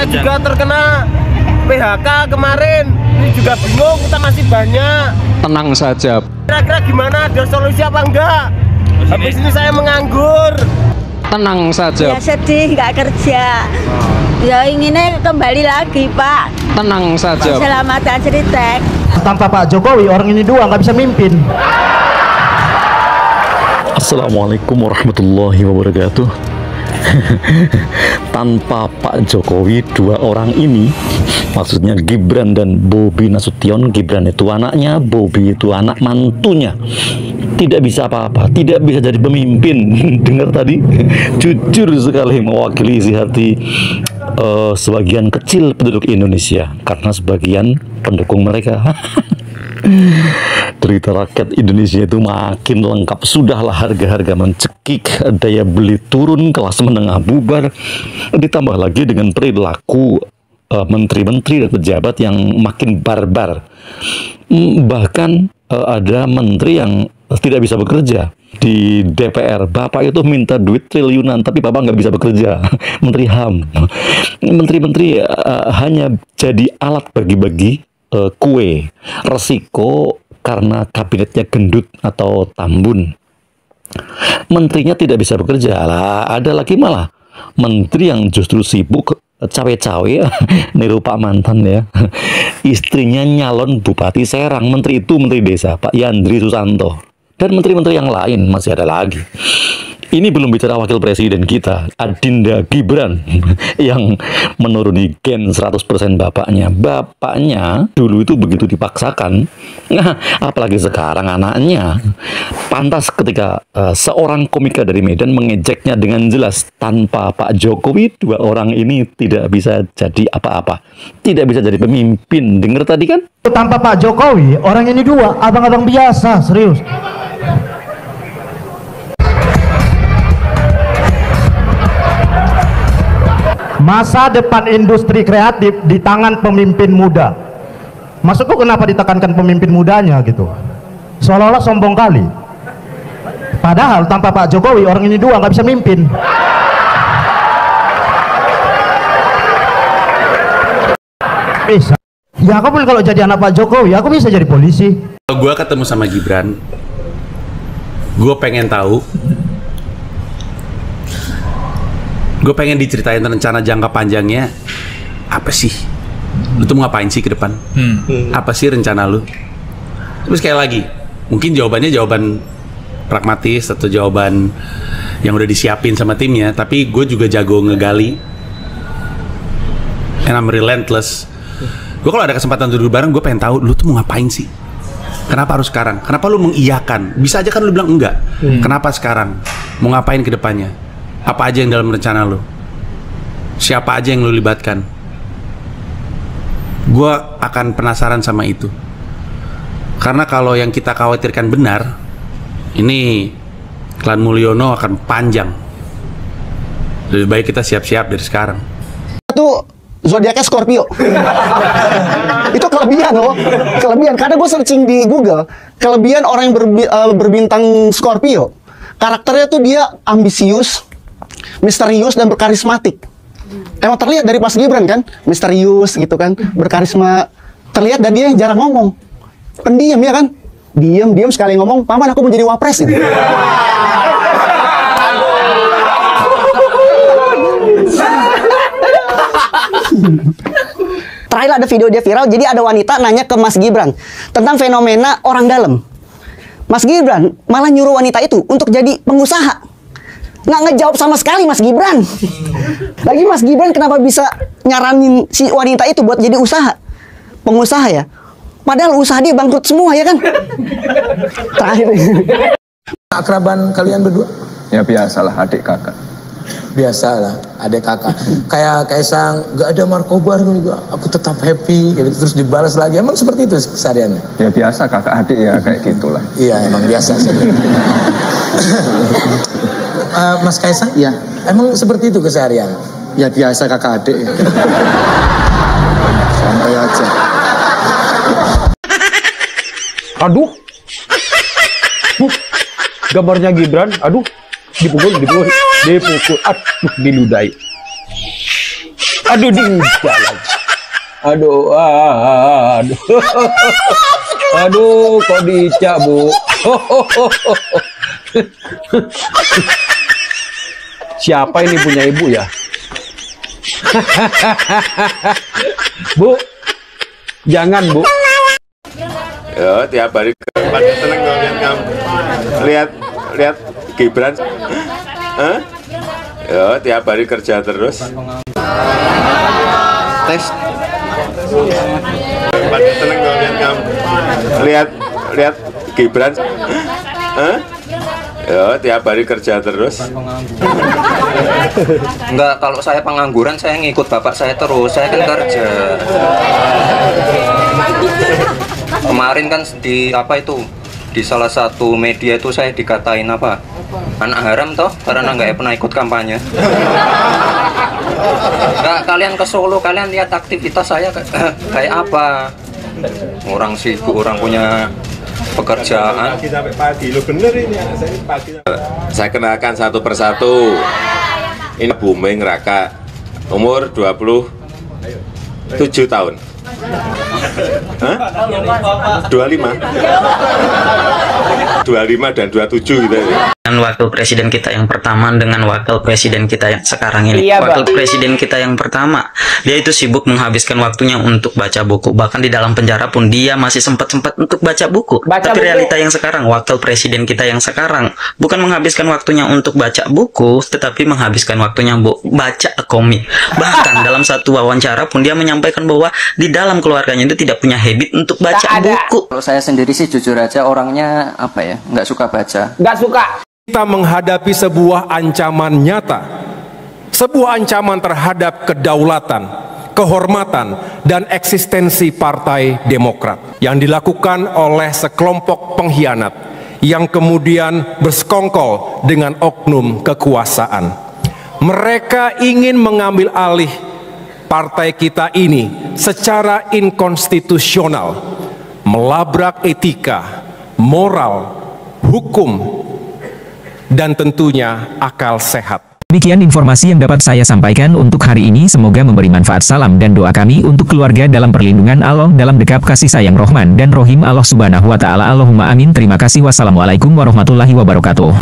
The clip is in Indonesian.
Saya juga terkena PHK kemarin. Ini juga bingung, kita masih banyak. Tenang saja. Kira-kira gimana? Ada solusi apa enggak? Habis ini saya menganggur. Tenang saja. Ya sedih, nggak kerja. Ya inginnya kembali lagi, Pak. Tenang saja. Keselamatan Seritek. Tanpa Pak Jokowi, orang ini dua nggak bisa mimpin. Assalamualaikum warahmatullahi wabarakatuh. Tanpa Pak Jokowi, dua orang ini, maksudnya Gibran dan Bobi Nasution. Gibran itu anaknya, Bobi itu anak mantunya. Tidak bisa apa-apa, tidak bisa jadi pemimpin. Dengar tadi, jujur sekali mewakili isi hati sebagian kecil penduduk Indonesia, karena sebagian pendukung mereka. Cerita rakyat Indonesia itu makin lengkap. Sudahlah harga-harga mencekik, daya beli turun, kelas menengah bubar, ditambah lagi dengan perilaku menteri-menteri dan pejabat yang makin barbar. Bahkan ada menteri yang tidak bisa bekerja di DPR. Bapak itu minta duit triliunan, tapi Bapak nggak bisa bekerja. Menteri HAM, menteri-menteri hanya jadi alat bagi-bagi kue. Resiko karena kabinetnya gendut atau tambun, menterinya tidak bisa bekerja. Lah, ada lagi malah menteri yang justru sibuk cawe-cawe. Niru Pak mantan ya. Istrinya nyalon Bupati Serang. Menteri itu menteri desa, Pak Yandri Susanto. Dan menteri-menteri yang lain masih ada lagi. Ini belum bicara wakil presiden kita, Adinda Gibran, yang menuruni gen 100% bapaknya. Bapaknya dulu itu begitu dipaksakan, nah, apalagi sekarang anaknya. Pantas ketika seorang komika dari Medan mengejeknya dengan jelas, tanpa Pak Jokowi, dua orang ini tidak bisa jadi apa-apa. Tidak bisa jadi pemimpin. Dengar tadi kan? Tanpa Pak Jokowi, orang ini dua abang-abang biasa, serius. Masa depan industri kreatif di tangan pemimpin muda. Maksudku kenapa ditekankan pemimpin mudanya gitu? Seolah-olah sombong kali. Padahal tanpa Pak Jokowi orang ini dua nggak bisa mimpin. Bisa. Ya aku pun kalau jadi anak Pak Jokowi, aku bisa jadi polisi. Kalau gue ketemu sama Gibran, gue pengen tahu. Gue pengen diceritain rencana jangka panjangnya apa sih? Lu tuh mau ngapain sih ke depan? Apa sih rencana lu? Tapi sekali lagi, mungkin jawabannya jawaban pragmatis atau jawaban yang udah disiapin sama timnya. Tapi gue juga jago ngegali. And I'm relentless. Gue kalau ada kesempatan duduk bareng, gue pengen tahu lu tuh mau ngapain sih? Kenapa harus sekarang? Kenapa lu mengiyakan? Bisa aja kan lu bilang enggak. Kenapa sekarang? Mau ngapain ke depannya? Apa aja yang dalam rencana lo? Siapa aja yang lo libatkan? Gue akan penasaran sama itu. Karena kalau yang kita khawatirkan benar, ini klan Mulyono akan panjang. Lebih baik kita siap-siap dari sekarang. Itu zodiaknya Scorpio. Itu kelebihan loh. Kelebihan, karena gue searching di Google, kelebihan orang yang berbintang Scorpio, karakternya tuh dia ambisius, misterius, dan berkarismatik. Emang terlihat dari Mas Gibran kan, misterius gitu kan, berkarisma, terlihat, dan dia jarang ngomong, pendiam ya kan, diam sekali ngomong, paman aku mau jadi wapres gitu. Terakhir ada video dia viral, jadi ada wanita nanya ke Mas Gibran tentang fenomena orang dalam. Mas Gibran malah nyuruh wanita itu untuk jadi pengusaha. Nggak ngejawab sama sekali Mas Gibran. Lagi Mas Gibran kenapa bisa nyaranin si wanita itu buat jadi pengusaha ya? Padahal usaha dia bangkrut semua ya kan? Terakhir. Akraban kalian berdua? Ya biasalah, adik kakak. Biasalah, adik kakak. Kayak Kaisang, gak ada markobar juga, aku tetap happy, gitu. Terus dibalas lagi. Emang seperti itu kesehariannya? Ya biasa, kakak adik ya kayak gitulah. Iya, emang biasa sih. Mas Kaisang? Iya. Emang seperti itu keseharian? Ya biasa, kakak adik ya. Santai aja. Aduh. Gambarnya Gibran, aduh. Dipukul, diludahi. Aduh, diinjak lagi. Aduh, aduh. Aduh, kok diinjak, Bu? Siapa ini punya ibu ya? Bu, jangan, Bu. Ya, tiap hari pada seneng dong lihat kamu. Lihat Gibran. Hah? Ya, tiap hari kerja terus. Tes. Pada seneng dong lihat kamu. Lihat Gibran. Hah? Ya, tiap hari kerja terus. Enggak, kalau saya pengangguran saya ngikut bapak saya terus. Saya kan kerja. Kemarin kan di apa itu, di salah satu media itu saya dikatain apa, anak haram toh karena nggak pernah ikut kampanye. Nggak, kalian ke Solo, kalian lihat aktivitas saya kayak apa. Orang sibuk, orang punya pekerjaan. Saya kenalkan satu persatu. Ini Buming Raka, umur 27 tahun. Hah? 25 dan 27 gitu ya. Dengan wakil presiden kita yang pertama dengan wakil presiden kita yang sekarang ini. Iya, wakil presiden kita yang pertama, dia itu sibuk menghabiskan waktunya untuk baca buku. Bahkan di dalam penjara pun dia masih sempat untuk baca buku. Tapi realita yang sekarang, wakil presiden kita yang sekarang bukan menghabiskan waktunya untuk baca buku, tetapi menghabiskan waktunya baca komik. Bahkan dalam satu wawancara pun dia menyampaikan bahwa di dalam keluarganya itu tidak punya habit untuk baca buku. Kalau saya sendiri sih jujur aja orangnya apa ya, nggak suka baca. Nggak suka. Kita menghadapi sebuah ancaman nyata, sebuah ancaman terhadap kedaulatan, kehormatan, dan eksistensi Partai Demokrat yang dilakukan oleh sekelompok pengkhianat yang kemudian bersekongkol dengan oknum kekuasaan. Mereka ingin mengambil alih partai kita ini secara inkonstitusional, melabrak etika, moral, hukum, dan tentunya akal sehat. Demikian informasi yang dapat saya sampaikan untuk hari ini. Semoga memberi manfaat. Salam dan doa kami untuk keluarga dalam perlindungan Allah, dalam dekap kasih sayang Rahman dan Rohim Allah Subhanahu wa Ta'ala. Allahumma amin. Terima kasih. Wassalamualaikum warahmatullahi wabarakatuh.